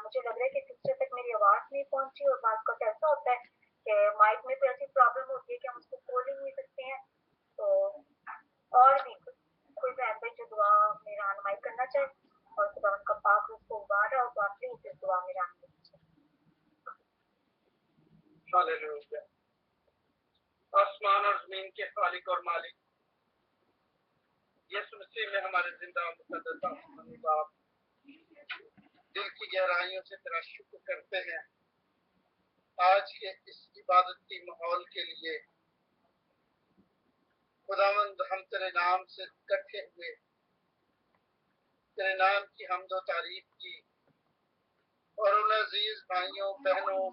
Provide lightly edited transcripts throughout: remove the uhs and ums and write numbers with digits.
मुझे लग रहा है कि टीचर तक मेरी आवाज़ नहीं पहुँची और बात का ऐसा होता है कि माइक में तो ऐसी प्रॉब्लम होती है कि हम उसको खोल ही नहीं सकते हैं। तो और भी कोई बहन भाई जो दुआ में रहनुमाई करना चाहे और खुदा उनका पाक रूह को उबारा और वाकई इस दुआ में रहनुमाई हालेलुया। आसमान और ज़मीन के खालिक और मालिक यीशु मसीह में हमारे जिंदा मुक़द्दस आसमानी बाप, दिल की गहराइयों से तेरा शुक्र करते हैं आज के इस इबादती माहौल के लिए। खुदावंद, हम तेरे नाम से इकट्ठे हुए, तेरे नाम की हम्द और तारीफ की, और उन अजीज भाइयों बहनों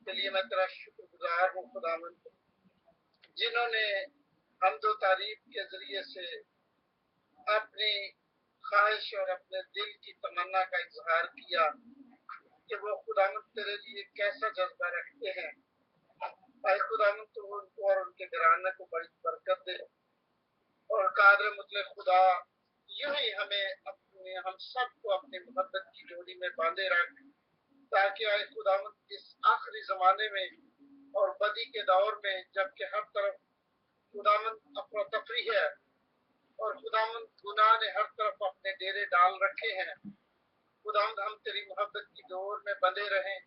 के लिए मैं तेरा शुक्रगुजार हूँ खुदावंद, जिन्होंने हम्द और तारीफ के जरिए से अपनी ख्वाहिश और अपने दिल की तमन्ना का इजहार किया कि वो खुदावंद तेरे लिए कैसा जज्बा रखते हैं। आए खुदावंद तो उनको और उनके घराने को बड़ी बरकत दे, और कादर मुतलक खुदा यूं ही हमें अपने हम सबको अपनी मोहब्बत की जोड़ी में बांधे रख, ताकि आए खुदावंद इस आखिरी जमाने में और बदी के दौर में, जबकि हर तरफ खुदावंद अफरा तफरी है और खुदावंद गुनाह ने हर तरफ अपने डेरे डाल रखे हैं, खुदावंद हम तेरी मोहब्बत की डोर में बंधे रहें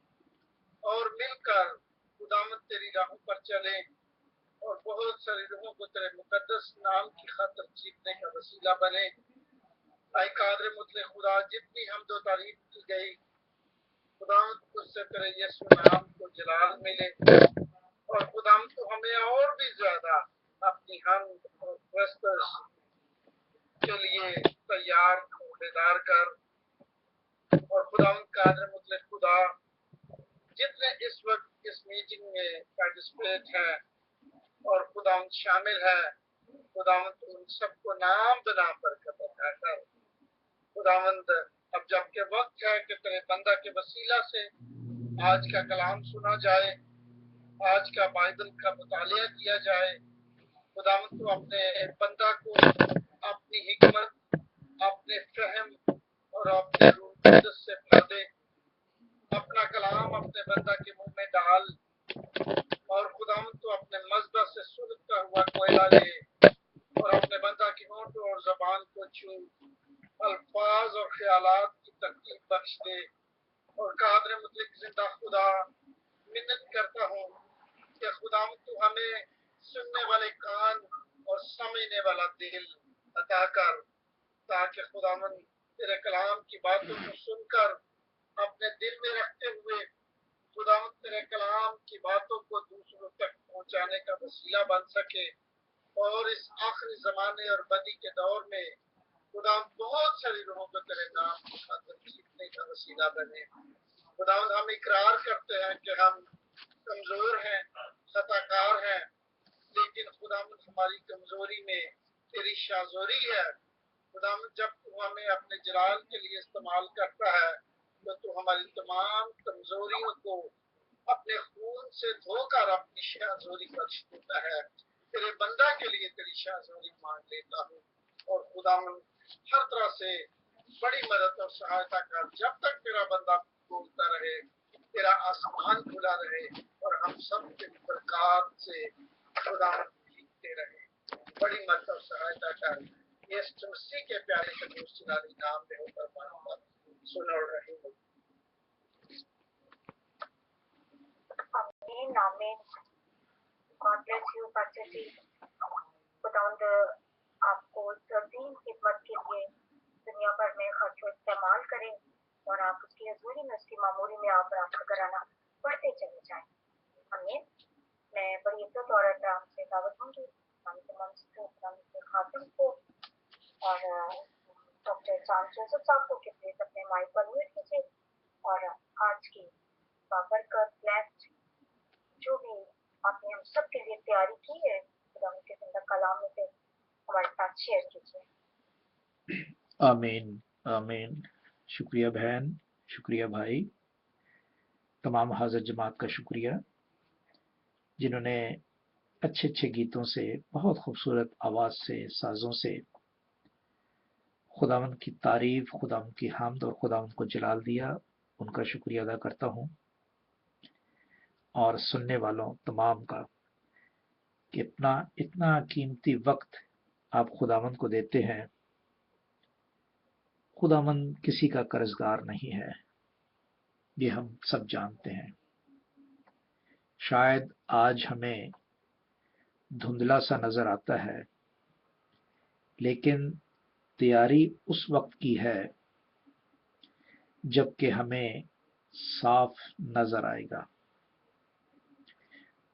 और मिलकर खुदावंद तेरी राहों पर चलें और बहुत सारी रूहों को तेरे मुकद्दस नाम की खातिर जीतने का वसीला बने। आए कादर मुतले खुदा, जितनी हमदो तारीफ की गई खुदावंद उससे तेरे यीशु नाम को जलाल मिले, और खुदावंद तो हमें और भी ज्यादा अपनी हमद और प्रस्तुत के लिए तैयार बेदार कर। और खुदावंद कादर मुतले खुदा, जितने इस वक्त इस मीटिंग में पार्टिसिपेट हैं और खुदावंद शामिल है, खुदावंद उन सबको नाम बना बरकत अता कर। खुदावंद, अब जबकि वक्त है कि तेरे बंदा के वसीला से आज का कलाम सुना जाए, आज का बाइबल का मुतालिया किया जाए, खुदावंद तू अपने बंदा को अपनी हिकमत, अपने फहम और अपने रूह कुद्दस से भर दे। अपना कलाम अपने बंदा के मुंह में डाल, और खुदावंद तू अपने मज़बा से सुलगता हुआ कोयला ले और अपने बंदा की होंठ और जबान को छू, अल्फाज और ख्यालात की तरतीब बख्श दे। और कादर मुतलक जिंदा खुदा, मिन्नत करता हूँ कि खुदावंद तू हमें सुनने वाले कान और समझने वाला दिल अता कर, ताकि खुदावंद तेरे कलाम की बातों को सुनकर अपने दिल में रखते हुए खुदावंद तेरे कलाम की बातों को दूसरों तक पहुंचाने का वसीला बन सके, और इस आखिरी जमाने और बदी के दौर में खुदावंद बहुत सारी लोगों को तेरे नाम की खातिर जीतने का वसीला बने। खुदावंद, हम इकरार करते हैं कि हम कमजोर हैं, खताकार हैं, लेकिन खुदावंद हमारी कमजोरी में तेरी शाजोरी है। खुदावंद, जब तू हमें अपने जलाल के लिए इस्तेमाल करता है तो तू हमारी तमाम कमजोरियों को अपने खून से धोकर अपनी शाजोरी बख्श देता है। तेरे बंदा के लिए तेरी शाजोरी मांग लेता हूँ, और खुदावंद हर तरह से बड़ी मदद और सहायता कर, जब तक तेरा बंदा बोलता रहे, तेरा आसमान खुला रहे और हम सब के बरकत से खुदावंद जीतते रहे। बड़ी मदद और सहायता कर, यीशु मसीह के प्यारे कदूसनारी नाम में होकर मांगता सुन और रही। आमीन आमीन। गॉड ब्लेस यू पास्टर जी। खुदावंद आपको अजीम खिदमत के लिए दुनिया भर में खर्च इस्तेमाल करें और आप उसकी हजूरी में, उसकी मामूली में आप आपका घराना बढ़ते चले जाएं। आमीन। मैं बड़ी इज्जत और एहतराम से दावत दूंगी खातिम को और डॉक्टर चांद जोसेफ साहब को कि प्लीज अपने माइक पर म्यूट कीजिए, और आज की बाबरकत ब्लेस्ड जो भी आपने हम सब के लिए तैयारी की है खुदा के जिंदा कलाम में से हमारे साथ शेयर कीजिए। आमीन आमीन। शुक्रिया बहन, शुक्रिया भाई, तमाम हाजिर जमात का शुक्रिया जिन्होंने अच्छे अच्छे गीतों से, बहुत खूबसूरत आवाज़ से, साजों से खुदावंद की तारीफ, खुदावंद की हम्द और खुदावंद को जलाल दिया। उनका शुक्रिया अदा करता हूँ, और सुनने वालों तमाम का कि अपना इतना कीमती वक्त आप खुदावंद को देते हैं। खुदावंद किसी का कर्जदार नहीं है, ये हम सब जानते हैं। शायद आज हमें धुंधला सा नजर आता है, लेकिन तैयारी उस वक्त की है जबकि हमें साफ नजर आएगा।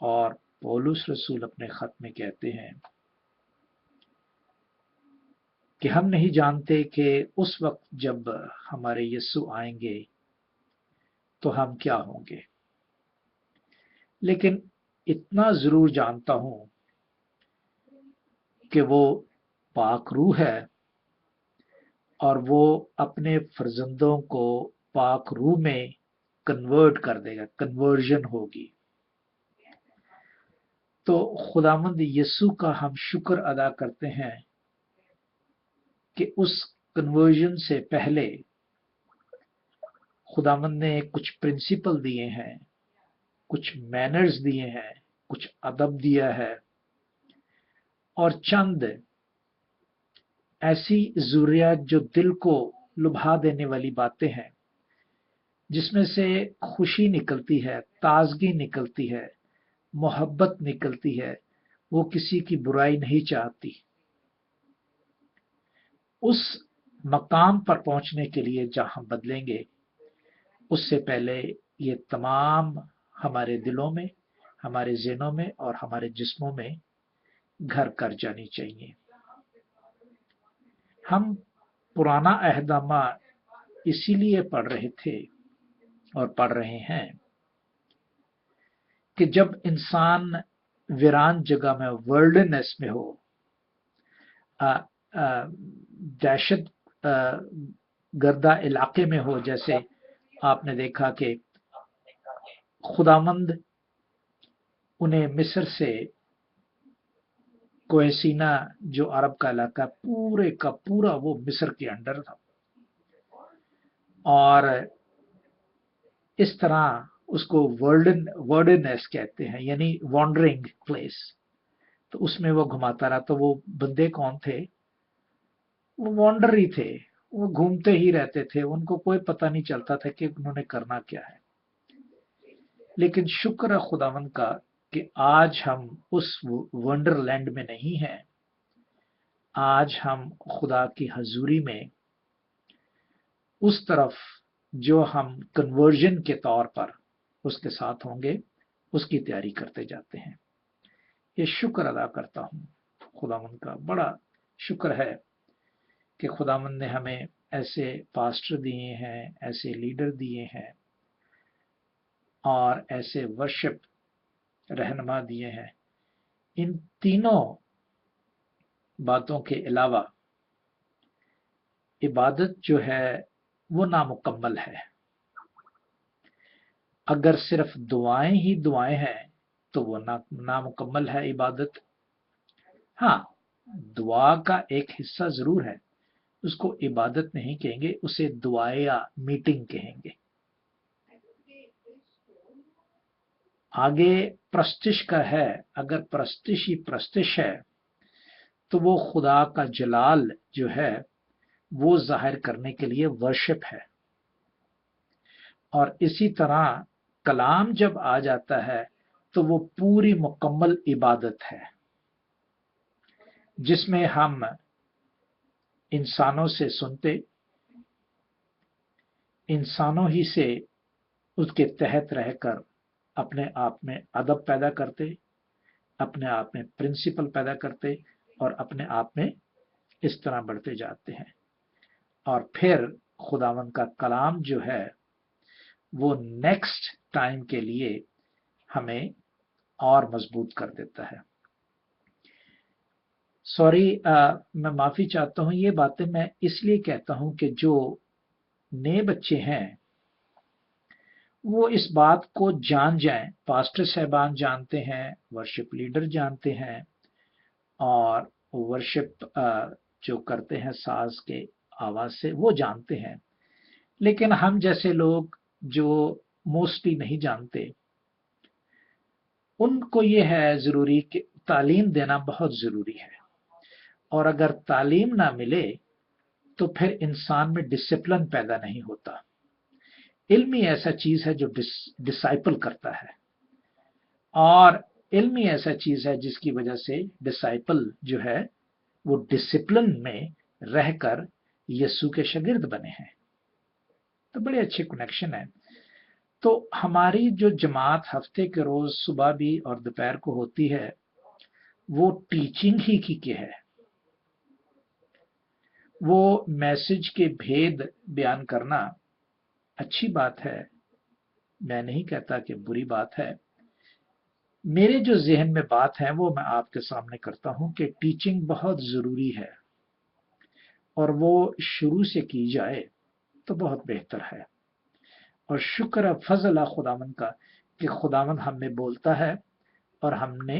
और पौलुस रसूल अपने खत में कहते हैं कि हम नहीं जानते कि उस वक्त जब हमारे यीशु आएंगे तो हम क्या होंगे, लेकिन इतना जरूर जानता हूं कि वो पाक रूह है और वो अपने फर्जंदों को पाक रूह में कन्वर्ट कर देगा, कन्वर्जन होगी। तो खुदावंद यीशु का हम शुक्र अदा करते हैं कि उस कन्वर्जन से पहले खुदावंद ने कुछ प्रिंसिपल दिए हैं, कुछ मैनर्स दिए हैं, कुछ अदब दिया है, और चंद ऐसी ज़रूरियात जो दिल को लुभा देने वाली बातें हैं, जिसमें से खुशी निकलती है, ताजगी निकलती है, मोहब्बत निकलती है। वो किसी की बुराई नहीं चाहती। उस मकाम पर पहुंचने के लिए जहां बदलेंगे, उससे पहले ये तमाम हमारे दिलों में, हमारे ज़हनों में और हमारे जिस्मों में घर कर जानी चाहिए। हम पुराना अहदनामा इसीलिए पढ़ रहे थे और पढ़ रहे हैं कि जब इंसान वीरान जगह में, वर्ल्डनेस में हो, दहशत गर्दा इलाके में हो, जैसे आपने देखा कि खुदावंद उन्हें मिस्र से, कोहेसीना जो अरब का इलाका पूरे का पूरा वो मिस्र के अंडर था, और इस तरह उसको वर्ल्डनेस कहते हैं, यानी वॉन्डरिंग प्लेस। तो उसमें वो घुमाता रहा। तो वो बंदे कौन थे? वो वॉन्डर ही थे, वो घूमते ही रहते थे, उनको कोई पता नहीं चलता था कि उन्होंने करना क्या है। लेकिन शुक्र है खुदावंद का कि आज हम उस वंडरलैंड में नहीं हैं। आज हम खुदा की हजूरी में उस तरफ जो हम कन्वर्जन के तौर पर उसके साथ होंगे, उसकी तैयारी करते जाते हैं। ये शुक्र अदा करता हूँ खुदावंद का, बड़ा शुक्र है कि खुदावंद ने हमें ऐसे पास्टर दिए हैं, ऐसे लीडर दिए हैं और ऐसे वर्शिप रहनुमा दिए हैं। इन तीनों बातों के अलावा इबादत जो है वो नामुकम्मल है। अगर सिर्फ दुआएं ही दुआएं हैं तो वो नामुकम्मल है इबादत। हाँ, दुआ का एक हिस्सा जरूर है, उसको इबादत नहीं कहेंगे, उसे दुआ या मीटिंग कहेंगे। आगे प्रस्तिश का है। अगर प्रस्तिश ही प्रस्तिश है तो वो खुदा का जलाल जो है वो जाहिर करने के लिए वर्शिप है। और इसी तरह कलाम जब आ जाता है तो वो पूरी मुकम्मल इबादत है, जिसमें हम इंसानों से सुनते, इंसानों ही से उसके तहत रहकर अपने आप में अदब पैदा करते, अपने आप में प्रिंसिपल पैदा करते और अपने आप में इस तरह बढ़ते जाते हैं। और फिर खुदावंद का कलाम जो है वो नेक्स्ट टाइम के लिए हमें और मजबूत कर देता है। सॉरी, मैं माफी चाहता हूं। ये बातें मैं इसलिए कहता हूं कि जो नए बच्चे हैं वो इस बात को जान जाएं। पास्टर साहबान जानते हैं, वर्शिप लीडर जानते हैं, और वर्शिप जो करते हैं साज के आवाज से वो जानते हैं। लेकिन हम जैसे लोग جو موسٹلی نہیں جانتے، ان کو یہ ہے ضروری کہ تعلیم دینا بہت ضروری ہے، اور اگر تعلیم نہ ملے تو پھر انسان میں ڈسپلن پیدا نہیں ہوتا۔ علم ہی ایسا چیز ہے جو ڈسائپل کرتا ہے، اور علم ہی ایسا چیز ہے جس کی وجہ سے ڈسائپل جو ہے وہ ڈسپلن میں رہ کر یسوع کے شاگرد بنے ہیں۔ تو بڑے اچھے کنیکشن ہیں۔ تو ہماری جو جماعت ہفتے کے روز صبح بھی اور دوپہر کو ہوتی ہے، وہ ٹیچنگ ہی کی ہے، وہ میسج کے بھید بیان کرنا اچھی بات ہے، میں نہیں کہتا کہ بری بات ہے۔ میرے جو ذہن میں بات ہے وہ میں آپ کے سامنے کرتا ہوں کہ ٹیچنگ بہت ضروری ہے، اور وہ شروع سے کی جائے تو بہت بہتر ہے۔ اور شکر فضل خداوند کا کہ خداوند ہم میں بولتا ہے، اور ہم نے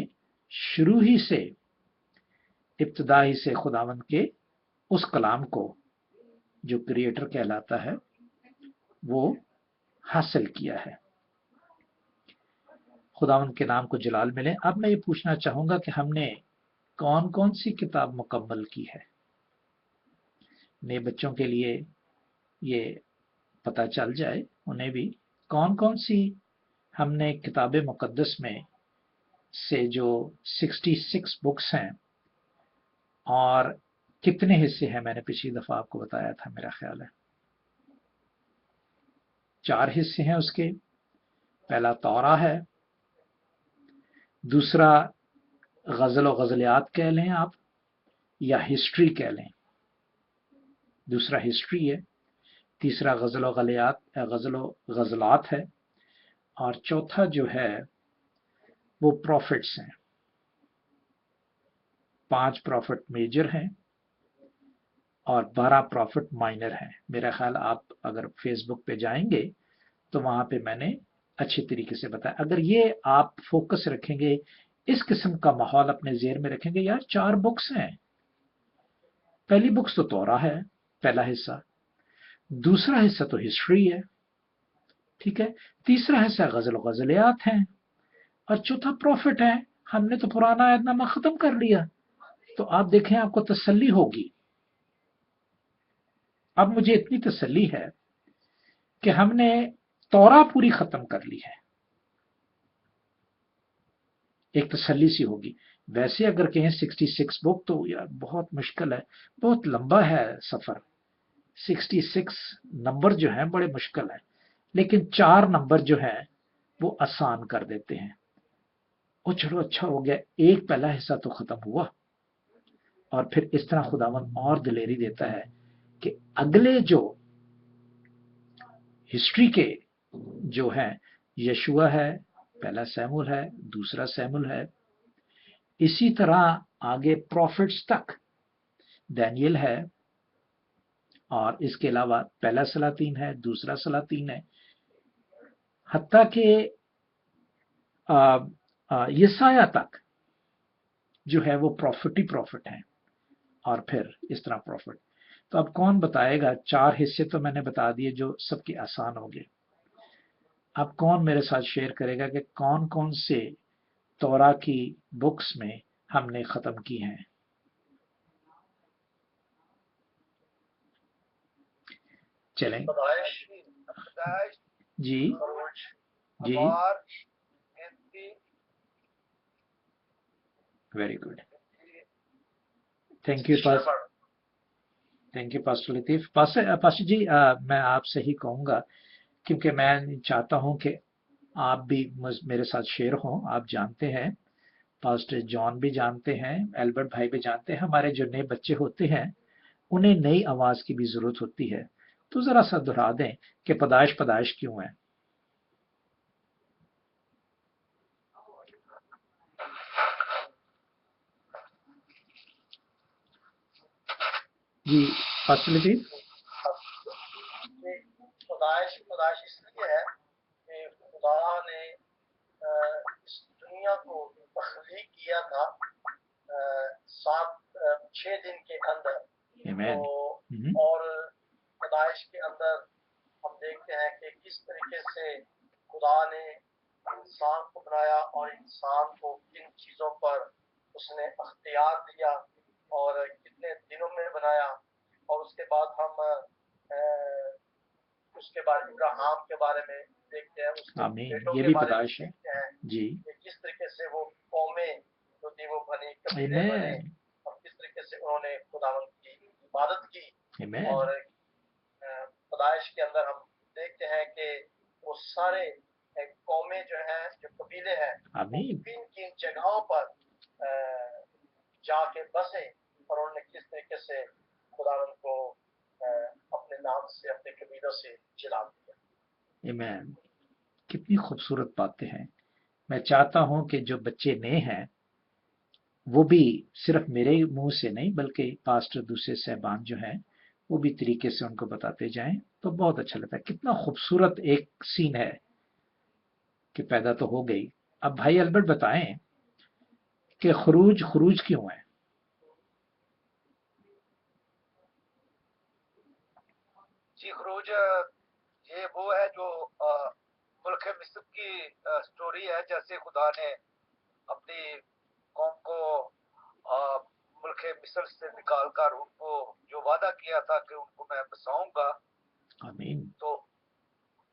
شروع ہی سے، ابتدائی سے خداوند کے اس کلام کو جو کریٹر کہلاتا ہے وہ حاصل کیا ہے۔ خداوند کے نام کو جلال ملے۔ اب میں یہ پوچھنا چاہوں گا کہ ہم نے کون کون سی کتاب مکمل کی ہے؟ نئے بچوں کے لیے یہ پتہ چل جائے انہیں بھی کون کون سی ہم نے کتاب مقدس میں سے جو 66 بکس ہیں، اور کتنے حصے ہیں؟ میں نے پچھلی دفعہ آپ کو بتایا تھا، میرا خیال ہے 4 حصے ہیں اس کے۔ پہلا تورا ہے، دوسرا غزل و غزلیات کہہ لیں آپ، یا ہسٹری کہہ لیں، دوسرا ہسٹری ہے، تیسرا غزل و غزلات ہے، اور چوتھا جو ہے وہ پروفٹس ہیں۔ 5 پروفٹ میجر ہیں اور 12 پروفٹ مائنر ہیں۔ میرا خیال آپ اگر فیس بک پہ جائیں گے تو وہاں پہ میں نے اچھے طریقے سے بتایا۔ اگر یہ آپ فوکس رکھیں گے، اس قسم کا ماحول اپنے ذہن میں رکھیں گے، یار 4 بکس ہیں، پہلی بکس تو تورا ہے، پہلا حصہ، دوسرا حصہ تو ہسٹری ہے، ٹھیک ہے، تیسرا حصہ غزل و غزلیات ہیں، اور چوتھا پروفٹ ہے۔ ہم نے تو پرانا عہد نامہ ختم کر لیا، تو آپ دیکھیں آپ کو تسلی ہوگی۔ اب مجھے اتنی تسلی ہے کہ ہم نے تورا پوری ختم کر لی ہے، ایک تسلی سی ہوگی۔ ویسے اگر کہیں 66 بک تو یار بہت مشکل ہے، بہت لمبا ہے سفر، 66 نمبر جو ہیں بڑے مشکل ہیں، لیکن 4 نمبر جو ہیں وہ آسان کر دیتے ہیں۔ وہ چلو اچھا ہو گیا، ایک پہلا حصہ تو ختم ہوا، اور پھر اس طرح خداوند اور دلیری دیتا ہے کہ اگلے جو ہسٹری کے جو ہیں، یشوع ہے، پہلا سیمول ہے، دوسرا سیمول ہے، اسی طرح آگے پروفٹس تک دانیل ہے، اور اس کے علاوہ پہلا سلاطین ہے، دوسرا سلاطین ہے، حتیٰ کہ یسایہ تک جو ہے وہ پروفٹ ہی پروفٹ ہیں، اور پھر اس طرح پروفٹ۔ تو اب کون بتائے گا؟ 4 حصے تو میں نے بتا دیے جو سب کے آسان ہو گئے۔ اب کون میرے ساتھ شیئر کرے گا کہ کون کون سے تورا کی بکس میں ہم نے ختم کی ہیں؟ چلیں جی جی، very good, thank you pastor Latif. Pastor ji, میں آپ سے ہی کہوں گا، کیونکہ میں چاہتا ہوں کہ آپ بھی میرے ساتھ شیئر ہوں۔ آپ جانتے ہیں، پاسٹر جان بھی جانتے ہیں، البرٹ بھائی بھی جانتے ہیں، ہمارے جو نئے بچے ہوتے ہیں انہیں نئی آواز کی بھی ضرورت ہوتی ہے، تو ذرا سا دہرا دیں کہ پیدائش کیوں ہے۔ جی پاسٹر لطیف۔ پیدائش اس لیے ہے کہ خدا نے اس دنیا کو تخلیق کیا تھا 6 دن کے اندر، اور پیدائش کے اندر ہم دیکھتے ہیں کہ کس طریقے سے خدا نے انسان کو بنایا اور انسان کو کن چیزوں پر اس نے اختیار دیا اور کتنے دنوں میں بنایا. اور اس کے بعد ہم اس کے بعد ابراہیم کے بارے میں دیکھتے ہیں, اس کے آمین. بیٹوں یہ کے بھی بارے میں پیدائش ہے. دیکھتے ہیں جی. کہ کس طریقے سے وہ قومیں جو تھی وہ بنی, قبیلے بنے, آمین. اور کس طریقے سے انہوں نے خداوند کی عبادت کی. آمین. اور پیدائش کے اندر ہم دیکھتے ہیں کہ وہ سارے قومیں جو ہیں, جو قبیلے ہیں, آمین. کن کن جگہوں پر جا کے بسے اور انہوں نے کس طریقے سے خداوند کو اپنے نام سے, اپنے قبیلوں سے چلا دیا. آمین. کتنی خوبصورت باتیں ہیں. میں چاہتا ہوں کہ جو بچے نئے ہیں وہ بھی صرف میرے منہ سے نہیں بلکہ پاسٹر دوسرے صاحبان جو ہیں وہ بھی طریقے سے ان کو بتاتے جائیں تو بہت اچھا لگتا ہے. کتنا خوبصورت ایک سین ہے کہ پیدا تو ہو گئی. اب بھائی البرٹ بتائیں کہ خروج کیوں ہے؟ جی, خروج یہ وہ ہے جو ملک مصر کی سٹوری ہے. جیسے خدا نے اپنی قوم کو ملک مصر سے نکال کر ان کو جو وعدہ کیا تھا کہ ان کو میں بساؤں گا, آمین. تو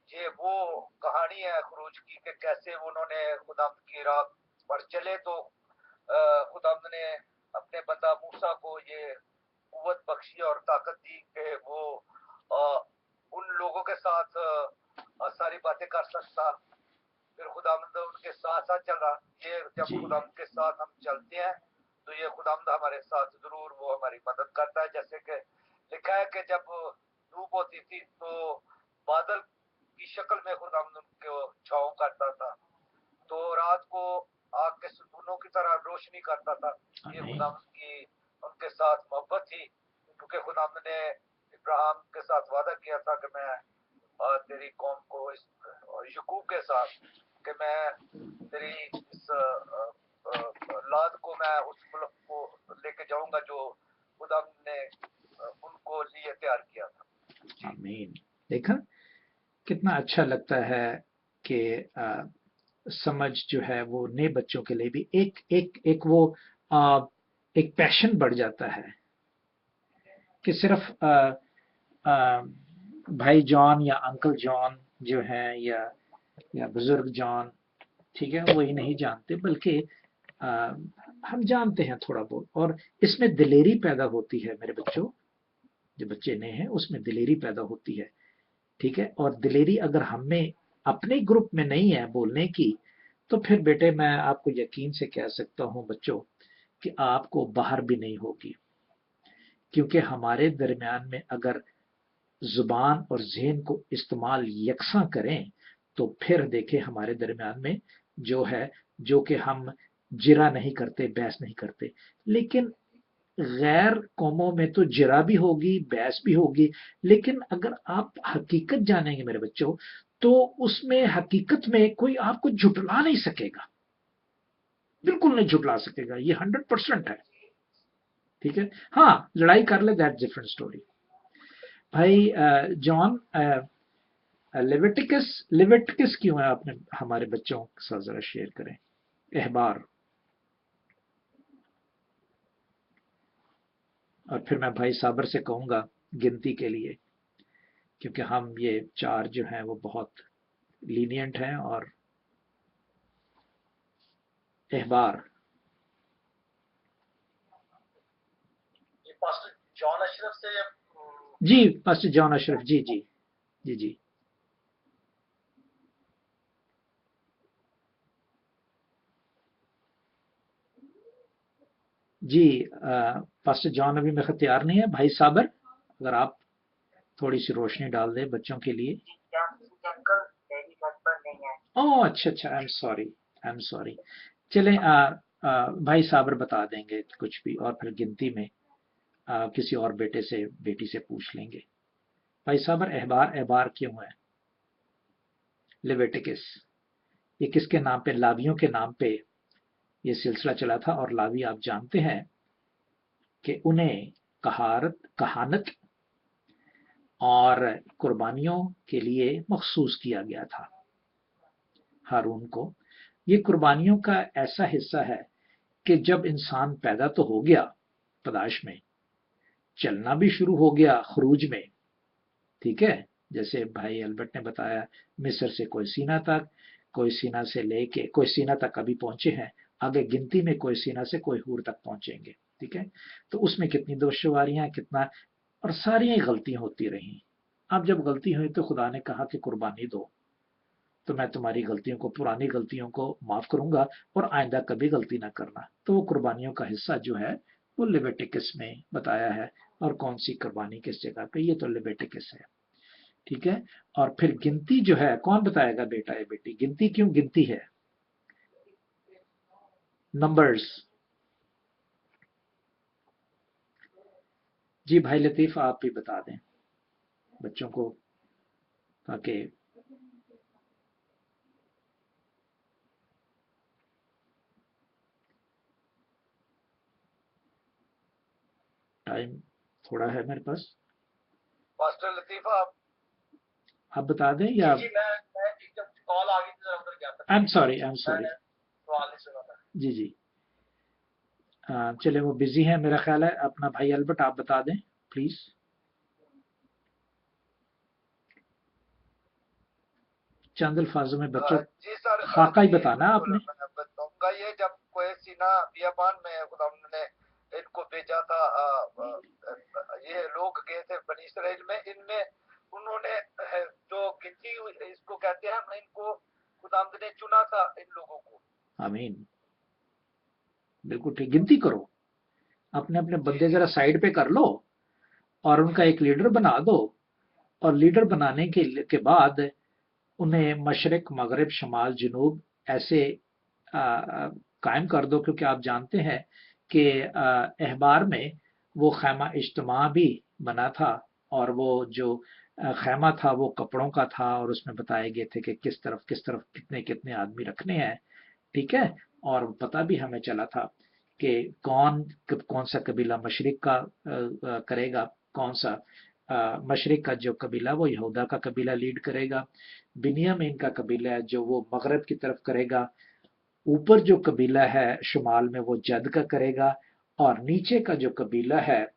یہ وہ کہانی ہے خروج کی کہ کیسے انہوں نے خداوند کی راہ پر چلے. تو خداوند نے اپنے بندہ موسیٰ کو یہ قوت بخشی اور طاقت دی کہ وہ ان لوگوں کے ساتھ ساری باتیں کر سکتا. پھر خداوند ان کے ساتھ ساتھ چل رہا. یہ جب جی. خداوند کے ساتھ ہم چلتے ہیں تو یہ خداوند ہمارے ساتھ ضرور وہ ہماری مدد کرتا ہے. جیسے کہ لکھا ہے کہ جب دھوپ ہوتی تھی تو بادل کی شکل میں خداوند ان کو چھاؤں کرتا تھا, تو رات کو آگ کے ستونوں کی طرح روشنی کرتا تھا. یہ آمین. خداوند کی ان کے ساتھ محبت تھی, کیونکہ خداوند نے ابراہیم کے ساتھ وعدہ کیا تھا کہ میں تیری قوم کو اور یعقوب کے ساتھ کہ میں تیری اس اولاد کو میں اس ملک کو لے کے جاؤں گا جو خداوند نے ان کو لیے تیار کیا تھا. آمین. دیکھا کتنا اچھا لگتا ہے کہ سمجھ جو ہے وہ نئے بچوں کے لیے بھی ایک وہ ایک پیشن بڑھ جاتا ہے کہ صرف بھائی جان یا انکل جان جو ہے یا بزرگ جان, ٹھیک ہے, وہی نہیں جانتے بلکہ ہم جانتے ہیں تھوڑا بہت, اور اس میں دلیری پیدا ہوتی ہے میرے بچوں. جو بچے نئے ہیں اس میں دلیری پیدا ہوتی ہے, ٹھیک ہے. اور دلیری اگر ہم میں اپنے گروپ میں نہیں ہے بولنے کی تو پھر بیٹے میں آپ کو یقین سے کہہ سکتا ہوں بچوں کہ آپ کو باہر بھی نہیں ہوگی, کیونکہ ہمارے درمیان میں اگر زبان اور ذہن کو استعمال یکساں کریں تو پھر دیکھیں ہمارے درمیان میں جو ہے جو کہ ہم جرا نہیں کرتے, بحث نہیں کرتے. لیکن غیر قوموں میں تو جرا بھی ہوگی, بحث بھی ہوگی, لیکن اگر آپ حقیقت جانیں گے میرے بچوں تو اس میں حقیقت میں کوئی آپ کو جھٹلا نہیں سکے گا, بالکل نہیں جھٹلا سکے گا. یہ 100% ہے, ٹھیک ہے. ہاں, لڑائی کر لے, دیٹ ڈفرنٹ اسٹوری. بھائی جان, لیویٹکس کیوں ہے آپ نے ہمارے بچوں کے ساتھ ذرا شیئر کریں. احبار, اور پھر میں بھائی صابر سے کہوں گا گنتی کے لیے, کیونکہ ہم یہ 4 جو ہیں وہ بہت لینینٹ ہیں. اور احبار, پاسٹر جان اشرف سے جی, پاسٹر جان اشرف, جی جی جی جی. جی پاسٹر جان ابھی میرے تیار نہیں ہے. بھائی صابر, اگر آپ تھوڑی سی روشنی ڈال دیں بچوں کے لیے. اوہ اچھا اچھا, آئی ایم سوری. چلیں بھائی صابر بتا دیں گے کچھ بھی, اور پھر گنتی میں کسی اور بیٹی سے پوچھ لیں گے. بھائی صابر, احبار کیوں ہے؟ لیویٹکس یہ کس کے نام پہ؟ لاویوں کے نام پہ یہ سلسلہ چلا تھا. اور لاوی آپ جانتے ہیں کہ انہیں کہانت और कुर्बानियों के लिए मखसूस किया गया था हारून को। ये कुर्बानियों का ऐसा हिस्सा है कि जब इंसान पैदा तो हो गया पैदाइश में, चलना भी शुरू हो गया खरूज में, ठीक है, जैसे भाई अल्बर्ट ने बताया, मिस्र से कोई सीना तक, कोई सीना से लेके कोई सीना तक अभी पहुंचे हैं, आगे गिनती में कोई सीना से कोई हूर तक पहुंचेंगे, ठीक है। तो उसमें कितनी दुश्वारियां, कितना, और सारी गलतियां होती रही। अब जब गलती हुई तो खुदा ने कहा कि कुर्बानी दो, तो मैं तुम्हारी गलतियों को, पुरानी गलतियों को माफ करूंगा और आइंदा कभी गलती ना करना। तो वो कुर्बानियों का हिस्सा जो है वो लेविटिकस में बताया है, और कौन सी कुर्बानी किस जगह पे, ये तो लेविटिकस है, ठीक है। और फिर गिनती जो है, कौन बताएगा बेटा या बेटी, गिनती क्यों गिनती है? नंबर्स। जी भाई लतीफ आप भी बता दें बच्चों को, ताकि टाइम थोड़ा है मेरे पास। मास्टर लतीफा आप बता दें या? जी मैं जब कॉल आ गई थी उधर गया था। आई एम सॉरी सवाल नहीं सुना था। जी जी। चले वो बिजी हैं मेरा ख्याल है। अपना भाई अल्बर्ट आप बता दें प्लीज। चंद अल्फाजों में बच्चों जी सर, खाका ही बताना आपने। मैं बताऊंगा। ये जब कोई सीना बियाबान में खुदा ने इनको भेजा था, ये लोग गए थे बनी इसराइल में, इनमें उन्होंने जो गिनती इसको कहते हैं, इनको खुदा ने चुना था इन लोगों को। आमीन, बिल्कुल ठीक। गिनती करो, अपने अपने बंदे जरा साइड पे कर लो और उनका एक लीडर बना दो, और लीडर बनाने के बाद उन्हें मशरक मगरब शमाल जनूब ऐसे कायम कर दो, क्योंकि आप जानते हैं कि अहबार में वो खैमा इज्तिमा भी बना था, और वो जो खैमा था वो कपड़ों का था, और उसमें बताए गए थे कि किस तरफ कितने कितने आदमी रखने हैं, ठीक है। और पता भी हमें चला था कि कौन सा कबीला मशरिक का करेगा, कौन सा मशरिक का जो कबीला वो यहूदा का कबीला लीड करेगा, बिनियामीन का कबीला है जो वो मगरब की तरफ करेगा, ऊपर जो कबीला है शुमाल में वो जद का करेगा, और नीचे का जो कबीला है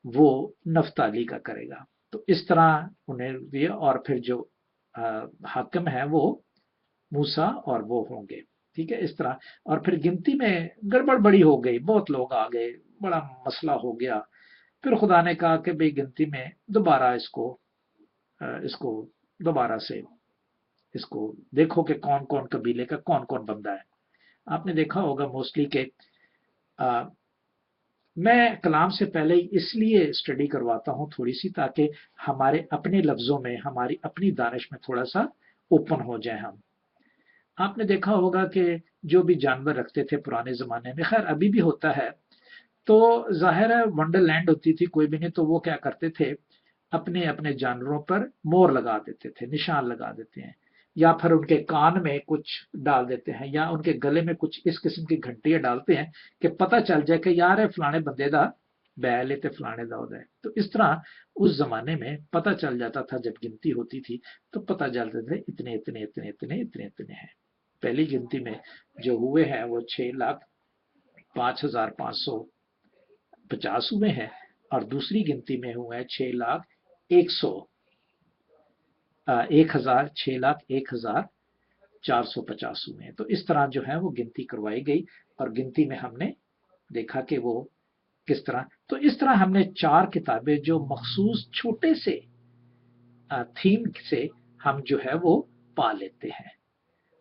वो नफ्ताली का करेगा। तो इस तरह उन्हें दिया, और फिर जो हाकिम है वो मूसा और वो होंगे, ठीक है, इस तरह। और फिर गिनती में गड़बड़ बड़ी हो गई, बहुत लोग आ गए, बड़ा मसला हो गया। फिर खुदा ने कहा कि भाई गिनती में दोबारा इसको दोबारा से इसको देखो कि कौन कौन कबीले का कौन कौन बंदा है। आपने देखा होगा मोस्टली के मैं कलाम से पहले इसलिए स्टडी करवाता हूं थोड़ी सी, ताकि हमारे अपने लफ्जों में, हमारी अपनी दानिश में थोड़ा सा ओपन हो जाए हम। आपने देखा होगा कि जो भी जानवर रखते थे पुराने जमाने में, खैर अभी भी होता है, तो जाहिर है वंडरलैंड होती थी, कोई भी नहीं, तो वो क्या करते थे, अपने अपने जानवरों पर मोहर लगा देते थे, निशान लगा देते हैं, या फिर उनके कान में कुछ डाल देते हैं, या उनके गले में कुछ इस किस्म की घंटियां डालते हैं कि पता चल जाए कि यार है फलाने बंदे दा बैल है, फलाने दा उदा है। तो इस तरह उस जमाने में पता चल जाता था, जब गिनती होती थी तो पता चलते थे इतने इतने इतने इतने इतने इतने हैं। पहली गिनती में जो हुए हैं वो 6,05,550 हुए हैं, और दूसरी गिनती में हुए हैं 6,01,450 हुए हैं। तो इस तरह जो है वो गिनती करवाई गई, और गिनती में हमने देखा कि वो किस तरह, तो इस तरह हमने 4 किताबें जो मखसूस छोटे से थीम से हम जो है वो पा लेते हैं,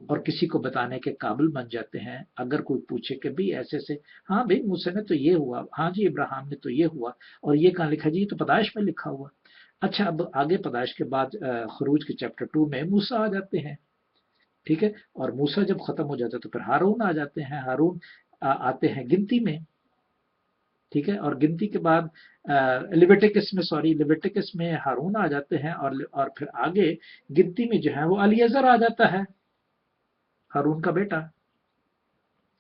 और किसी को बताने के काबिल बन जाते हैं। अगर कोई पूछे कि भाई ऐसे से, हाँ भाई मूसा ने तो ये हुआ, हाँ जी इब्राहिम ने तो ये हुआ, और ये कहाँ लिखा जी, ये तो पैदाइश में लिखा हुआ। अच्छा, अब आगे पैदाइश के बाद खरूज के चैप्टर 2 में मूसा आ जाते हैं, ठीक है, और मूसा जब खत्म हो जाता है तो फिर हारून आ जाते हैं, हारून आते हैं गिनती में, ठीक है, और गिनती के बाद लिविटिकस में हारून आ जाते हैं, और फिर आगे गिनती में जो है वो अलीएजर आ जाता है, हारून का बेटा,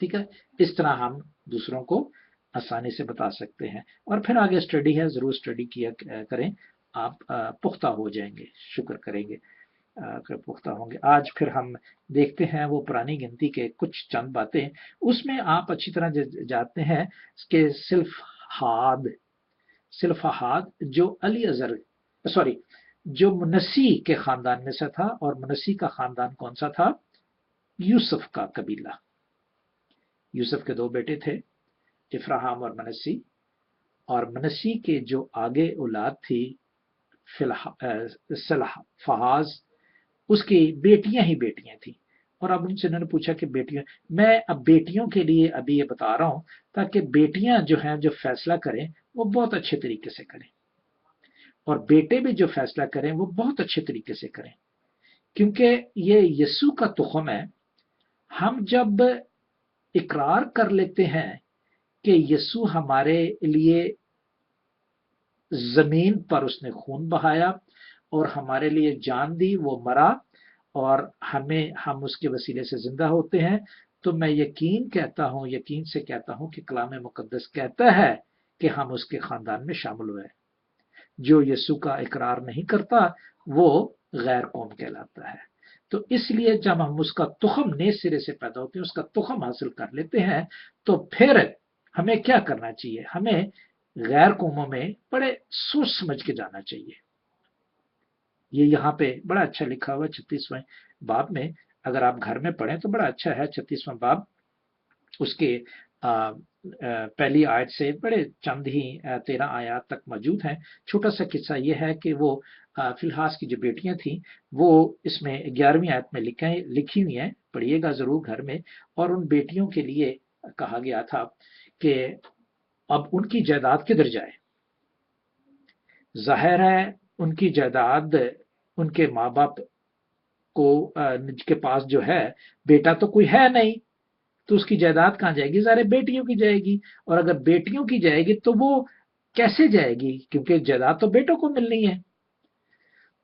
ठीक है। इस तरह हम दूसरों को आसानी से बता सकते हैं, और फिर आगे स्टडी है, जरूर स्टडी किया करें। आप पुख्ता हो जाएंगे, शुक्र करेंगे कि पुख्ता होंगे। आज फिर हम देखते हैं वो पुरानी गिनती के कुछ चंद बातें, उसमें आप अच्छी तरह जानते हैं कि सिल्फहाद जो अली अजहर सॉरी जो मुनस्सी के खानदान में से था, और मुनस्सी का खानदान कौन सा था? यूसुफ का कबीला। यूसुफ के दो बेटे थे, इफ्राहम और मनस्सी, और मनस्सी के जो आगे औलाद थी फहाज, उसकी बेटियां ही बेटियां थी। और अब उनसे उन्होंने पूछा कि बेटियां, मैं अब बेटियों के लिए अभी ये बता रहा हूं ताकि बेटियां जो हैं जो फैसला करें वो बहुत अच्छे तरीके से करें, और बेटे भी जो फैसला करें वो बहुत अच्छे तरीके से करें, क्योंकि ये यस्सु का तुखम है। हम जब इकरार कर लेते हैं कि यस्सु हमारे लिए जमीन पर उसने खून बहाया और हमारे लिए जान दी, वो मरा और हम उसके वसीले से जिंदा होते हैं, तो मैं यकीन से कहता हूं कि कलाम मुकद्दस कहता है कि हम उसके खानदान में शामिल हुए। जो यस्सु का इकरार नहीं करता वो गैर कौम कहलाता है। तो इसलिए जब हम उसका तुखम नए सिरे से पैदा होते हैं, उसका तुखम हासिल कर लेते हैं, तो फिर हमें क्या करना चाहिए? हमें गैर कौमों में बड़े सोच समझ के जाना चाहिए। ये यहाँ पे बड़ा अच्छा लिखा हुआ 36वें बाब में, अगर आप घर में पढ़ें तो बड़ा अच्छा है। 36वां बाब उसके पहली आयत से बड़े चंद ही 13 आयत तक मौजूद हैं। छोटा सा किस्सा ये है कि वो फिलहास की जो बेटियां थी वो इसमें 11वीं आयत में लिखी हुई हैं, पढ़िएगा जरूर घर में। और उन बेटियों के लिए कहा गया था कि अब उनकी जायदाद किधर जाए। जाहिर है उनकी जायदाद उनके माँ बाप को के पास जो है, बेटा तो कोई है नहीं, तो उसकी जायदाद कहाँ जाएगी? सारे बेटियों की जाएगी। और अगर बेटियों की जाएगी तो वो कैसे जाएगी? क्योंकि जायदाद तो बेटों को मिलनी है।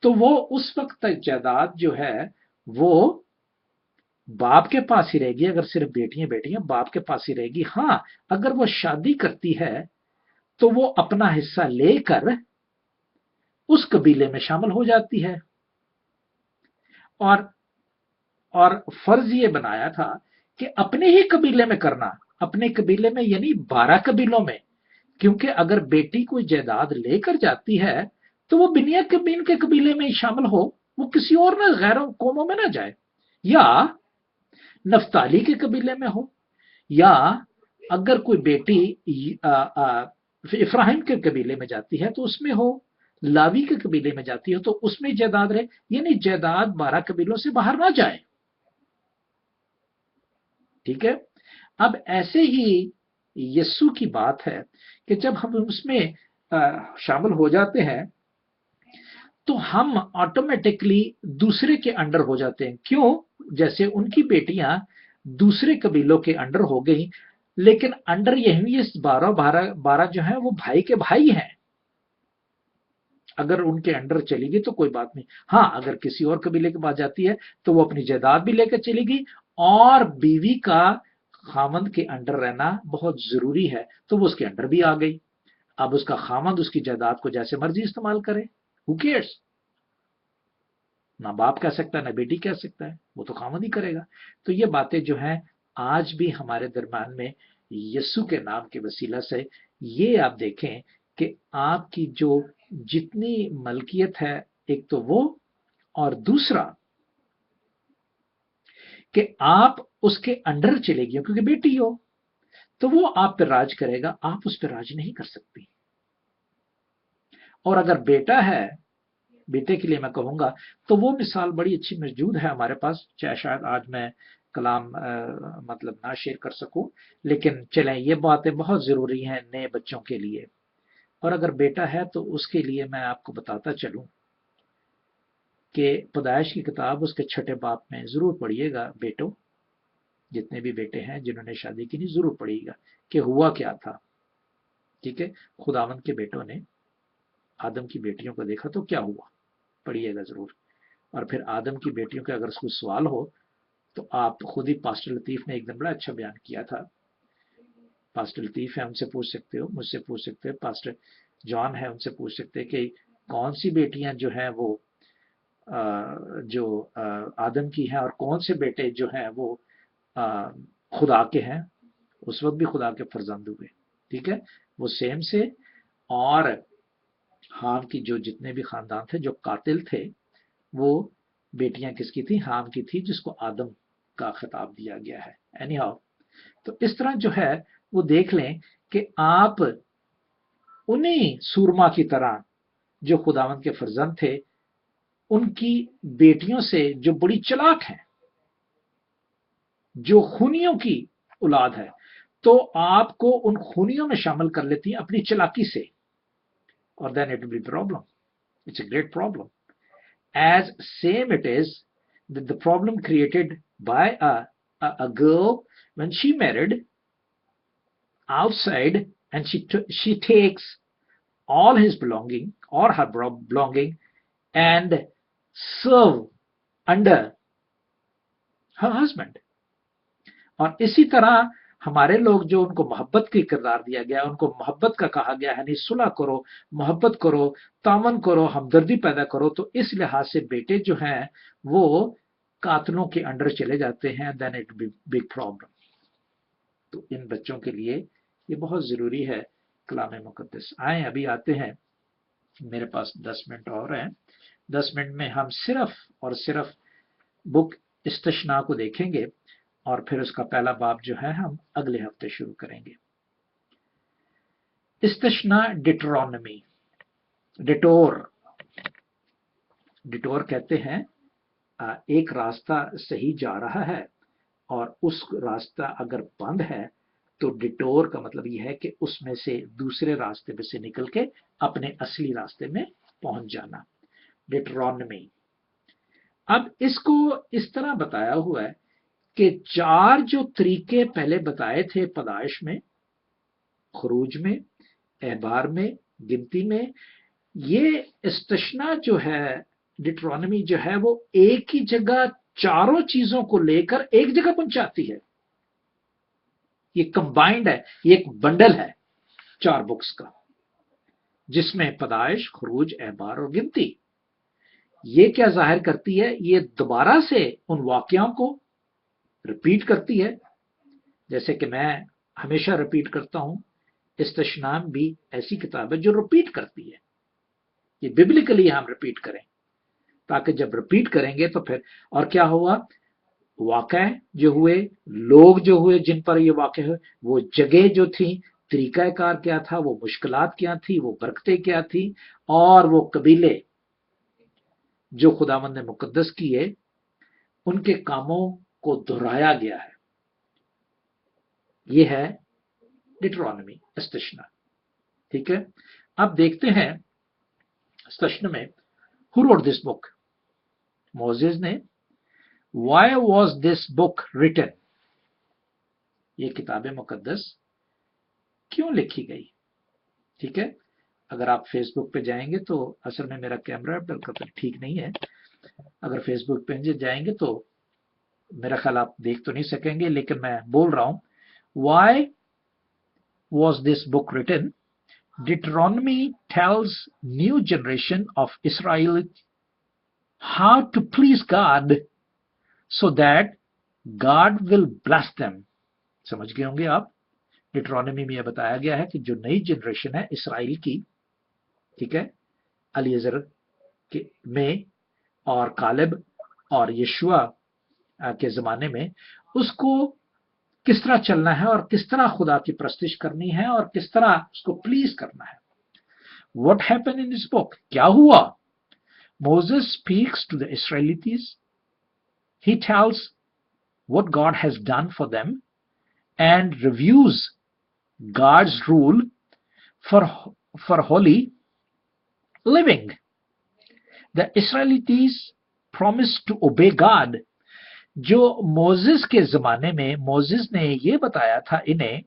तो वो उस वक्त तक जायदाद जो है वो बाप के पास ही रहेगी। अगर सिर्फ बेटियां बाप के पास ही रहेगी। हाँ, अगर वो शादी करती है तो वो अपना हिस्सा लेकर उस कबीले में शामिल हो जाती है। और फर्ज ये बनाया था कि अपने ही कबीले में करना, अपने कबीले में यानी 12 कबीलों में, क्योंकि अगर बेटी कोई जायदाद लेकर जाती है तो वो बिन्यामीन के कबीले में ही शामिल हो, वो किसी और ना गैर कौमों में ना जाए, या नफ्ताली के कबीले में हो, या अगर कोई बेटी इफ्राहिम के कबीले में जाती है तो उसमें हो, लावी के कबीले में जाती हो तो उसमें जायदाद रहे, यानी जायदाद 12 कबीलों से बाहर ना जाए। ठीक है। अब ऐसे ही यस्सु की बात है कि जब हम उसमें शामिल हो जाते हैं तो हम ऑटोमेटिकली दूसरे के अंडर हो जाते हैं। क्यों? जैसे उनकी बेटियां दूसरे कबीलों के अंडर हो गई, लेकिन अंडर यही इस 12 जो है वो भाई के भाई हैं। अगर उनके अंडर चलेगी तो कोई बात नहीं। हाँ, अगर किसी और कबीले के पास जाती है तो वो अपनी जायदाद भी लेकर चलेगी, और बीवी का खामंद के अंडर रहना बहुत जरूरी है, तो वो उसके अंडर भी आ गई। अब उसका खामंद उसकी जायदाद को जैसे मर्जी इस्तेमाल करे, हु केयर्स? ना बाप कह सकता है ना बेटी कह सकता है, वो तो खामंद ही करेगा। तो ये बातें जो हैं आज भी हमारे दरम्यान में यस्सु के नाम के वसीला से, ये आप देखें कि आपकी जो जितनी मलकियत है, एक तो वो, और दूसरा कि आप उसके अंडर चलेगी, क्योंकि बेटी हो तो वो आप पर राज करेगा, आप उस पर राज नहीं कर सकती। और अगर बेटा है, बेटे के लिए मैं कहूंगा, तो वो मिसाल बड़ी अच्छी मौजूद है हमारे पास, चाहे शायद आज मैं कलाम मतलब ना शेयर कर सकूं, लेकिन चलें, ये बातें बहुत जरूरी हैं नए बच्चों के लिए। और अगर बेटा है तो उसके लिए मैं आपको बताता चलूं कि पैदाइश की किताब उसके 6 बाब में जरूर पढ़िएगा बेटों, जितने भी बेटे हैं जिन्होंने शादी की, नहीं जरूर पढ़िएगा कि हुआ क्या था। ठीक है, खुदावंद के बेटों ने आदम की बेटियों को देखा तो क्या हुआ, पढ़िएगा जरूर। और फिर आदम की बेटियों के अगर कोई सवाल हो तो आप खुद ही, पास्टर लतीफ ने एक दिन बड़ा अच्छा बयान किया था, पास्टर लतीफ है उनसे पूछ सकते हो, मुझसे पूछ सकते हो, पास्टर जॉन है उनसे पूछ सकते हैं कि कौन सी बेटियां जो हैं वो जो आदम की हैं और कौन से बेटे जो हैं वो खुदा के हैं। उस वक्त भी खुदा के फर्जंद हुए, ठीक है, वो सेम से। और हाम की जो जितने भी खानदान थे जो कातिल थे, वो बेटियां किसकी थी? हाम की थी, जिसको आदम का खिताब दिया गया है। एनी हाउ, तो इस तरह जो है वो देख लें कि आप उन्हीं सूरमा की तरह जो खुदावंद के फर्जंद थे, उनकी बेटियों से जो बड़ी चालाक हैं, जो खूनियों की औलाद है, तो आपको उन खूनियों में शामिल कर लेती हैं अपनी चालाकी से, और then it will be problem. It's a great problem. As same it is that the problem created by a girl when she married outside, and she takes all his belonging or her belonging and serve under her husband. और इसी तरह हमारे लोग जो उनको मोहब्बत की किरदार दिया गया, उनको मोहब्बत का कहा गया है, नहीं सुलह करो, मोहब्बत करो, तामन करो, हमदर्दी पैदा करो, तो इस लिहाज से बेटे जो हैं वो कातलों के अंडर चले जाते हैं, then it be big problem. तो इन बच्चों के लिए ये बहुत जरूरी है कलाम मुकद्दस। आए अभी आते हैं, मेरे पास 10 मिनट और हैं, 10 मिनट में हम सिर्फ और सिर्फ बुक इस्तशना को देखेंगे और फिर उसका पहला बाब जो है हम अगले हफ्ते शुरू करेंगे। इस्तशना डिटरोनमी, डिटोर कहते हैं एक रास्ता सही जा रहा है और उस रास्ता अगर बंद है तो डिटोर का मतलब यह है कि उसमें से दूसरे रास्ते में से निकल के अपने असली रास्ते में पहुंच जाना, डिटरोनमी। अब इसको इस तरह बताया हुआ है कि 4 जो तरीके पहले बताए थे पैदाइश में, खरूज में, एहबार में, गिनती में, ये इस्तशना जो है, डिटरोनमी जो है, वो एक ही जगह चारों चीजों को लेकर एक जगह पहुंचाती है। ये कंबाइंड है, ये एक बंडल है 4 बुक्स का, जिसमें पैदाइश, खरूज, एहबार और गिनती। ये क्या जाहिर करती है? ये दोबारा से उन वाकयाओं को रिपीट करती है, जैसे कि मैं हमेशा रिपीट करता हूं, इस्तशनाम भी ऐसी किताब है जो रिपीट करती है। ये बिब्लिकली हम रिपीट करें, ताकि जब रिपीट करेंगे तो फिर, और क्या हुआ, वाक़या जो हुए, लोग जो हुए जिन पर ये वाक़या हुए, वो जगह जो थी, तरीकाकार क्या था, वो मुश्किलात क्या थी, वो बरकतें क्या थी, और वो कबीले जो खुदावंद ने मुकद्दस किए, उनके कामों को दोहराया गया है। ये है डिटरोनमी, इस्तशना, ठीक है। अब देखते हैं इस्तशना में, who wrote this book? Moses ने। Why was this book written? ये किताब मुकद्दस क्यों लिखी गई? ठीक है। अगर आप फेसबुक पे जाएंगे तो, असल में मेरा कैमरा बिल्कुल ठीक नहीं है, अगर फेसबुक पे जाएंगे तो मेरा ख्याल आप देख तो नहीं सकेंगे, लेकिन मैं बोल रहा हूं, why was this book written? Deuteronomy tells new generation of Israelites how to please God so that God will bless them. समझ गए होंगे आप? डिट्रोनमी में यह बताया गया है कि जो नई जनरेशन है इसराइल की, ठीक है, अलीजर के में और कालेब और यशुआ के जमाने में, उसको किस तरह चलना है और किस तरह खुदा की प्रस्तिश करनी है और किस तरह उसको प्लीज करना है। What happened in this book? क्या हुआ? Moses speaks to the Israelites. He tells what God has done for them and reviews God's rule for holy living. The Israelites promised to obey God. जो Moses के जमाने में Moses ने ये बताया था इन्हें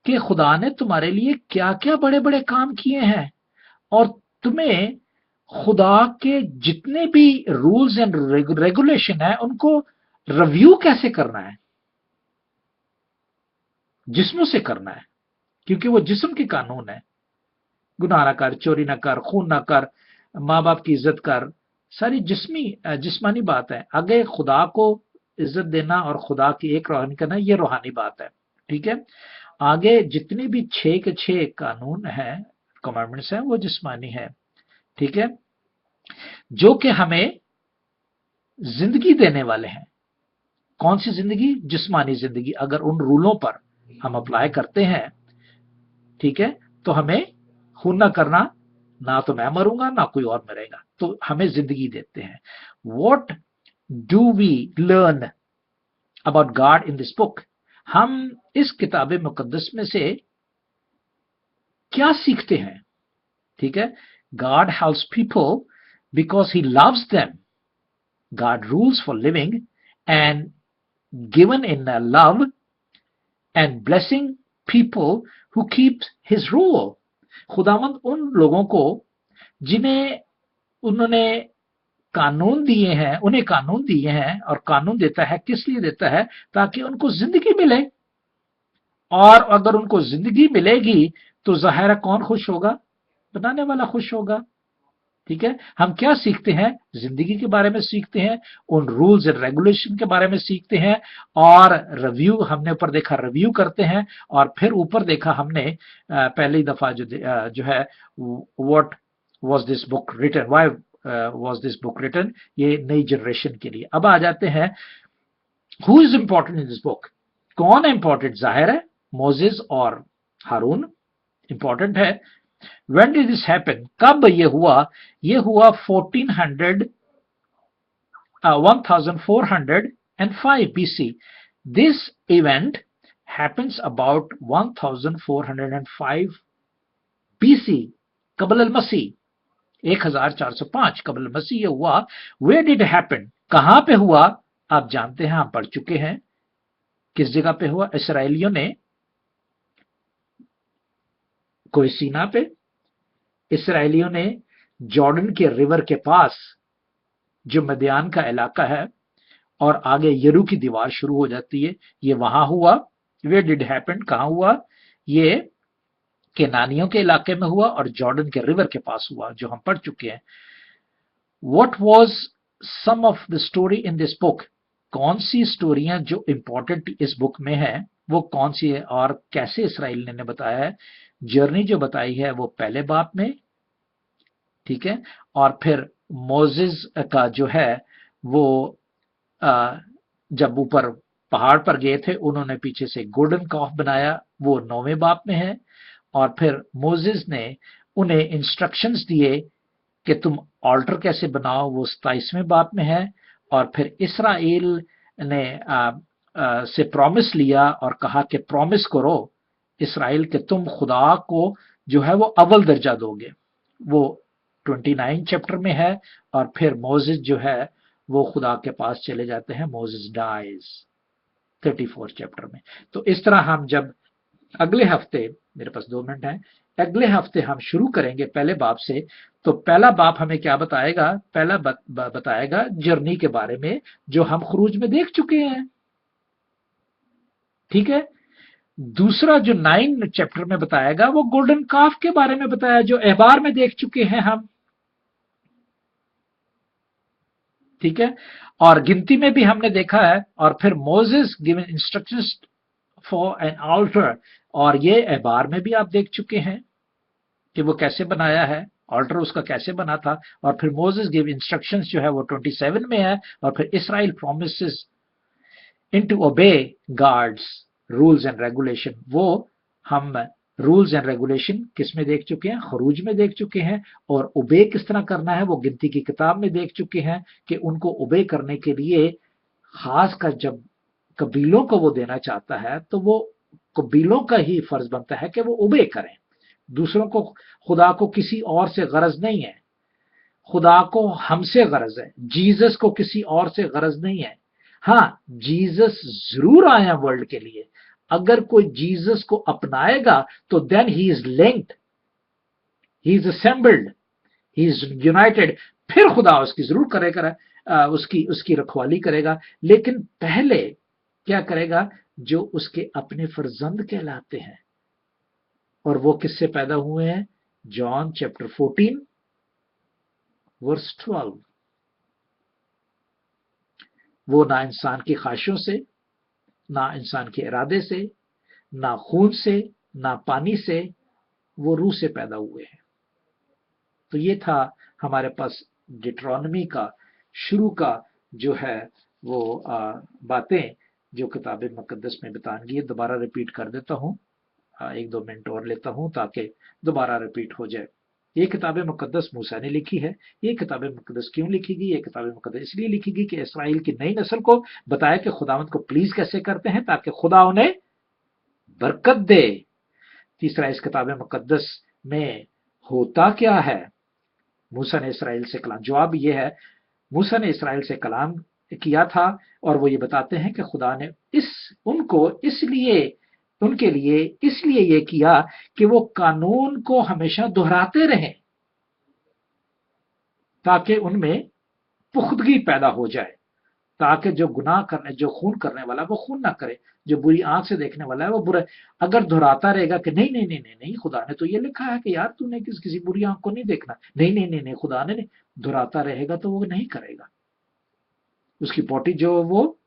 कि खुदा ने तुम्हारे लिए क्या क्या बड़े बड़े काम किए हैं और तुम्हें खुदा के जितने भी रूल्स एंड रेगुलेशन है उनको रिव्यू कैसे करना है, जिस्मों से करना है, क्योंकि वो जिस्म के कानून है। गुनाह ना कर, चोरी ना कर, खून ना कर, माँ बाप की इज्जत कर, सारी जिस्मानी बात है। आगे खुदा को इज्जत देना और खुदा की एक रोहानी करना, ये रूहानी बात है। ठीक है, आगे जितने भी 6 के 6 कानून हैं, कमांडमेंट्स हैं, वो जिस्मानी है। ठीक है, जो कि हमें जिंदगी देने वाले हैं। कौन सी जिंदगी? जिस्मानी जिंदगी। अगर उन रूलों पर हम अप्लाई करते हैं, ठीक है, तो हमें खून ना करना, ना तो मैं मरूंगा ना कोई और मरेगा, तो हमें जिंदगी देते हैं। What do we learn about God in this book? हम इस किताब मुकद्दस में से क्या सीखते हैं? ठीक है, God helps people because he loves them. God rules for living and given in love and blessing people who keep his rule. खुदावंद उन लोगों को जिन्हें उन्होंने कानून दिए हैं, उन्हें कानून दिए हैं, और कानून देता है किस लिए देता है? ताकि उनको जिंदगी मिले। और अगर उनको जिंदगी मिलेगी तो जाहिर है कौन खुश होगा? बनाने वाला खुश होगा। ठीक है, हम क्या सीखते हैं? जिंदगी के बारे में सीखते हैं, उन रूल्स एंड रेगुलेशन के बारे में सीखते हैं, और रिव्यू हमने ऊपर देखा, रिव्यू करते हैं। और फिर ऊपर देखा हमने पहली दफा जो है, what was this book written, why was this book written, ये नई जनरेशन के लिए। अब आ जाते हैं, who is important in this book? कौन है इंपॉर्टेंट? जाहिर है मोसेस और हारून इंपॉर्टेंट है। When did this happen? कब ये हुआ? ये हुआ 1405 BC. This event happens about 1405 BC, कबल मसीह, 1405 कबल मसीह ये हुआ। Where did it happen? कहां पे हुआ? आप जानते हैं, हम पढ़ चुके हैं। किस जगह पे हुआ? इसराइलियों ने कोई सीना पे, इसराइलियों ने जॉर्डन के रिवर के पास, जो मदियान का इलाका है, और आगे यरू की दीवार शुरू हो जाती है, ये वहां हुआ। Where did happen? कहां हुआ? ये केनानियों के इलाके में हुआ और जॉर्डन के रिवर के पास हुआ, जो हम पढ़ चुके हैं। What was some of the story in this book? कौन सी स्टोरियां जो इंपॉर्टेंट इस बुक में है वो कौन सी है, और कैसे इसराइल ने बताया है? जर्नी जो बताई है वो पहले बाप में, ठीक है, और फिर मोसेस का जो है वो जब ऊपर पहाड़ पर गए थे, उन्होंने पीछे से गोल्डन कॉफ बनाया, वो 9वें बाप में है। और फिर मोसेस ने उन्हें इंस्ट्रक्शंस दिए कि तुम ऑल्टर कैसे बनाओ, वो 27वें बाप में है। और फिर इसराइल ने से प्रॉमिस लिया और कहा कि प्रॉमिस करो इसराइल कि तुम खुदा को जो है वो अव्वल दर्जा दोगे, वो 29 चैप्टर में है। और फिर मोसेस जो है वो खुदा के पास चले जाते हैं, मोसेस डाइज 34 चैप्टर में। तो इस तरह हम जब अगले हफ्ते, मेरे पास 2 मिनट हैं, अगले हफ्ते हम शुरू करेंगे पहले बाप से। तो पहला बाप हमें क्या बताएगा? पहला बताएगा जर्नी के बारे में, जो हम खुरूज में देख चुके हैं। ठीक है, दूसरा जो 9 चैप्टर में बताएगा वो गोल्डन काफ के बारे में बताया, जो एहबार में देख चुके हैं हम। ठीक है, और गिनती में भी हमने देखा है। और फिर Moses given instructions for an altar, और ये एहबार में भी आप देख चुके हैं कि वो कैसे बनाया है, ऑल्टर उसका कैसे बना था। और फिर मोसेस गिव इंस्ट्रक्शंस जो है वो 27 में है। और फिर Israel promises into obey God's rules and regulation. वो हम रूल्स एंड रेगुलेशन किस में देख चुके हैं? खरूज में देख चुके हैं। और ओबे किस तरह करना है वो गिनती की किताब में देख चुके हैं, कि उनको ओबे करने के लिए खास कर जब कबीलों को वो देना चाहता है तो वो कबीलों का ही फर्ज बनता है कि वो ओबे करें। दूसरों को, खुदा को किसी और से गरज नहीं है, खुदा को हमसे गरज है। जीसस को किसी और से गरज नहीं है। हाँ, जीसस जरूर आया वर्ल्ड के लिए। अगर कोई जीसस को अपनाएगा तो then he is linked, he is assembled, he is united. फिर खुदा उसकी जरूर करेगा, उसकी रखवाली करेगा। लेकिन पहले क्या करेगा? जो उसके अपने फर्जंद कहलाते हैं। और वो किससे पैदा हुए हैं? John chapter 14 verse 12। वो ना इंसान की ख्वाहिशों से, ना इंसान के इरादे से, ना खून से, ना पानी से, वो रूह से पैदा हुए हैं। तो ये था हमारे पास डिट्रॉनमी का शुरू का जो है वो बातें जो किताब मुकद्दस में बताएंगी। ये दोबारा रिपीट कर देता हूँ, 1-2 मिनट और लेता हूँ ताकि दोबारा रिपीट हो जाए। ये किताब मुकद्दस मूसा ने लिखी है। ये किताब मुकद्दस क्यों लिखी गई? ये किताब मुकद्दस इसलिए लिखी गई कि इसराइल की नई नस्ल को बताया कि खुदावंद को प्लीज कैसे करते हैं ताकि खुदा उन्हें बरकत दे। तीसरा, इस किताब मुकद्दस में होता क्या है? मूसा ने इसराइल से कलाम, जवाब ये है मूसा ने इसराइल से कलाम किया था और वो ये बताते हैं कि खुदा ने उनके लिए इसलिए ये किया कि वो कानून को हमेशा दोहराते रहें ताकि उनमें पुख्तगी पैदा हो जाए, ताकि जो खून करने वाला वो खून ना करे, जो बुरी आंख से देखने वाला है वो बुरा। अगर दोहराता रहेगा कि नहीं नहीं नहीं नहीं नहीं खुदा ने तो ये लिखा है कि यार तूने किसी बुरी आंख को नहीं देखना, नहीं नहीं नहीं नहीं खुदा ने नहीं, दोहराता रहेगा तो वो नहीं करेगा। उसकी बॉडी जो वो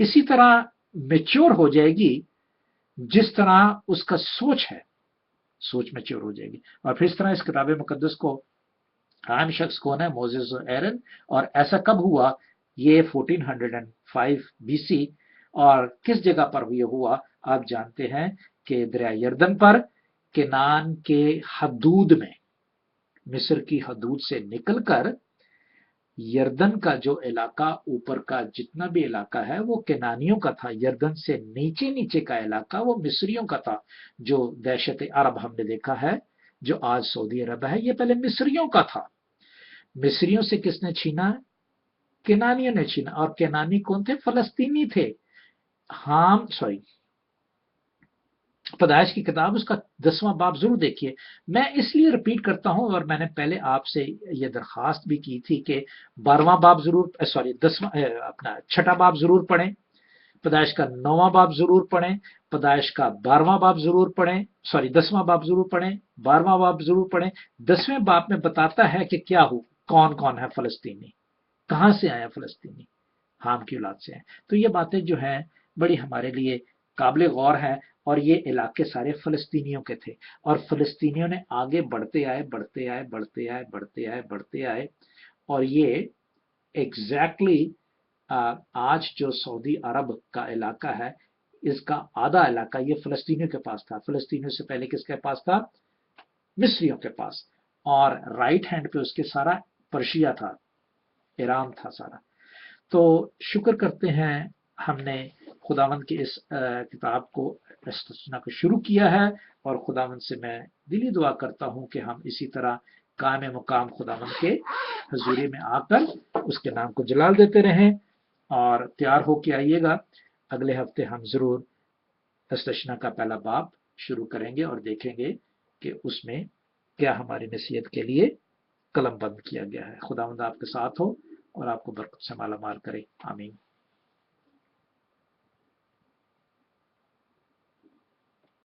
इसी तरह मेच्योर हो जाएगी जिस तरह उसका सोच है, सोच मेच्योर हो जाएगी। और फिर इस तरह इस किताब मुकद्दस को अहम शख्स कौन है? मोसेस और एरन। और ऐसा कब हुआ? ये 1405 BC। और किस जगह पर ये हुआ? आप जानते हैं कि दरिया यर्दन पर, केनान के हदूद में, मिस्र की हदूद से निकलकर यर्दन का जो इलाका, ऊपर का जितना भी इलाका है वो केनानियों का था। यर्दन से नीचे नीचे का इलाका वो मिस्रियों का था। जो दहशत अरब हमने देखा है, जो आज सऊदी अरब है, ये पहले मिस्रियों का था। मिस्रियों से किसने छीना? केनानियों ने छीना। और केनानी कौन थे? फलस्तीनी थे। पैदाइश की किताब उसका 10वां बाब जरूर देखिए। मैं इसलिए रिपीट करता हूं, और मैंने पहले आपसे ये दरखास्त भी की थी कि 12वां बाब जरूर, अपना 6ठा बाब जरूर पढ़ें, पैदाइश का 9वां बाब जरूर पढ़ें, पैदाइश का 12वां बाब जरूर पढ़ें, 10वां बाब जरूर पढ़ें, 12वां बाब जरूर पढ़ें। 10वें बाब में बताता है कि क्या हो, कौन कौन है फलस्तीनी, कहां से आया फलस्तीनी, हाम की औलाद से है। तो ये बातें जो हैं बड़ी हमारे लिए काबिल गौर है। और ये इलाके सारे फलस्तीनियों के थे, और फलस्तीनियों ने आगे बढ़ते आए बढ़ते आए बढ़ते आए बढ़ते आए बढ़ते आए, और ये एग्जैक्टली आज जो सऊदी अरब का इलाका है, इसका आधा इलाका ये फलस्तीनियों के पास था। फलस्तीनियों से पहले किसके पास था? मिस्रियों के पास। और राइट हैंड पे उसके सारा पर्शिया था, ईरान था सारा। तो शुक्र करते हैं हमने खुदावंद की इस किताब को, इस रचना को शुरू किया है। और खुदावंद से मैं दिली दुआ करता हूं कि हम इसी तरह कायम मुकाम खुदावंद के हजूरी में आकर उसके नाम को जलाल देते रहें। और तैयार होके आइएगा, अगले हफ्ते हम जरूर इस रचना का पहला बाब शुरू करेंगे और देखेंगे कि उसमें क्या हमारी नसीहत के लिए कलम बंद किया गया है। खुदावंद आपके साथ हो और आपको बरकत से माला माल करे। आमीन।